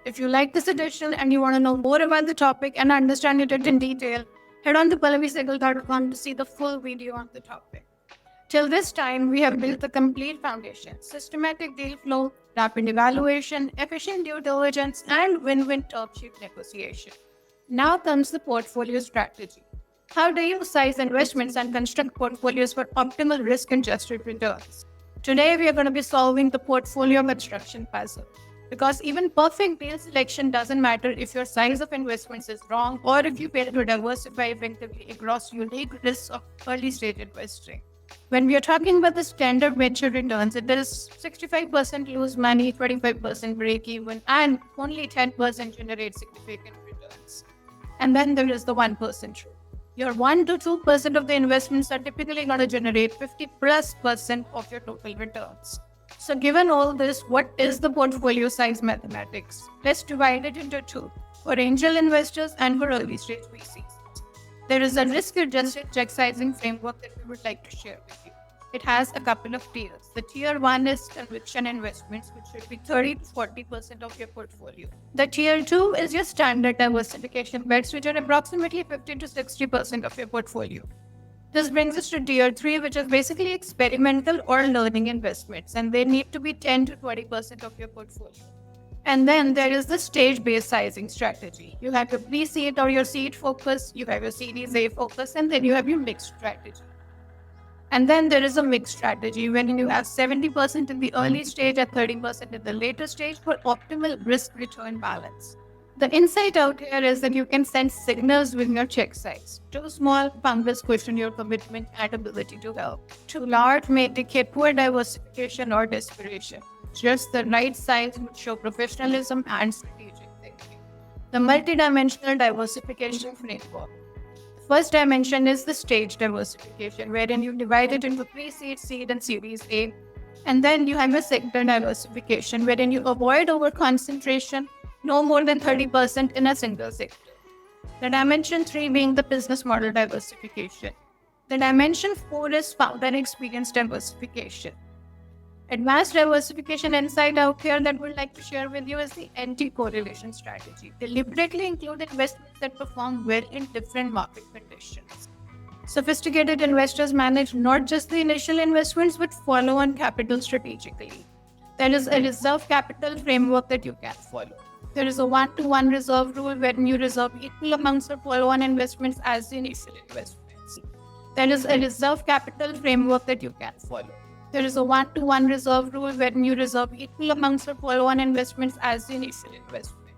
If you like this edition and you want to know more about the topic and understand it in detail, head on to pallavisehgal.com to see the full video on the topic. Till this time, we have built the complete foundation: systematic deal flow, rapid evaluation, efficient due diligence, and win-win term sheet negotiation. Now comes the portfolio strategy. How do you size investments and construct portfolios for optimal risk-adjusted returns? Today, we are going to be solving the portfolio construction puzzle. Because even perfect deal selection doesn't matter if your size of investments is wrong or if you fail to diversify effectively across unique risks of early-stage investing. When we are talking about the standard venture returns, it is 65% lose money, 25% break even, and only 10% generate significant returns. And then there is the 1% rule. Your 1 to 2% of the investments are typically going to generate 50+% of your total returns. So given all this, what is the portfolio size mathematics? Let's divide it into two: for angel investors and for early stage VCs. There is a risk-adjusted check sizing framework that we would like to share with you. It has a couple of tiers. The tier 1 is conviction investments, which should be 30 to 40% of your portfolio. The tier 2 is your standard diversification bets, which are approximately 50 to 60% of your portfolio. This brings us to tier 3, which is basically experimental or learning investments, and they need to be 10 to 20% of your portfolio. And then there is the stage-based sizing strategy. You have your pre-seed or your seed focus, you have your Series A focus, and then you have your mixed strategy. And then there is a mixed strategy when you have 70% in the early stage and 30% in the later stage for optimal risk-return balance. The insight out here is that you can send signals with your check size. Too small, founders question your commitment and ability to help. Too large may indicate poor diversification or desperation. Just the right size would show professionalism and strategic thinking. The multidimensional diversification framework. The first dimension is the stage diversification, wherein you divide it into pre-seed, seed, and Series A. And then you have a sector diversification, wherein you avoid over-concentration, no more than 30% in a single sector. The dimension 3 being the business model diversification. The dimension 4 is founder experience diversification. Advanced diversification insight out here that we'd like to share with you is the anti-correlation strategy. Deliberately include investments that perform well in different market conditions. Sophisticated investors manage not just the initial investments but follow on capital strategically. There is a reserve capital framework that you can follow. There is a 1-to-1 reserve rule wherein you reserve equal amounts of follow-on investments as the initial investments. There is a reserve capital framework that you can follow. There is a 1-to-1 reserve rule wherein you reserve equal amounts of follow-on investments as the initial investment.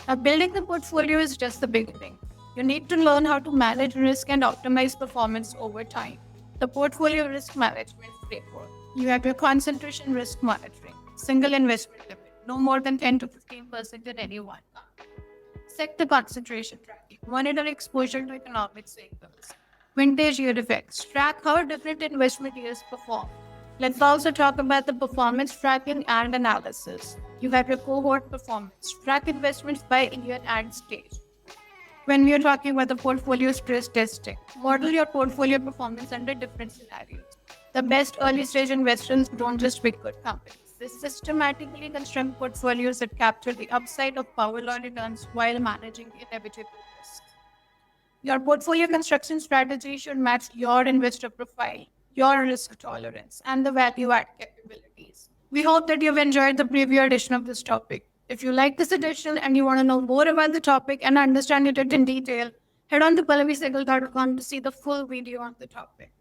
Now, building the portfolio is just the beginning. You need to learn how to manage risk and optimize performance over time. The portfolio risk management framework. You have your concentration risk monitoring, single investment limit, no more than 10 to 15% in any one company. Sector concentration tracking. Monitor exposure to economic cycles. Vintage year effects. Track how different investment years perform. Let's also talk about the performance tracking and analysis. You have your cohort performance. Track investments by year and stage. When we are talking about the portfolio stress testing, model your portfolio performance under different scenarios. The best early stage investors don't just pick good companies. They systematically construct portfolios that capture the upside of power law returns while managing inevitable risks. Your portfolio construction strategy should match your investor profile, your risk tolerance, and the value-add capabilities. We hope that you've enjoyed the preview edition of this topic. If you like this edition and you want to know more about the topic and understand it in detail, head on to pallavisehgal.com to see the full video on the topic.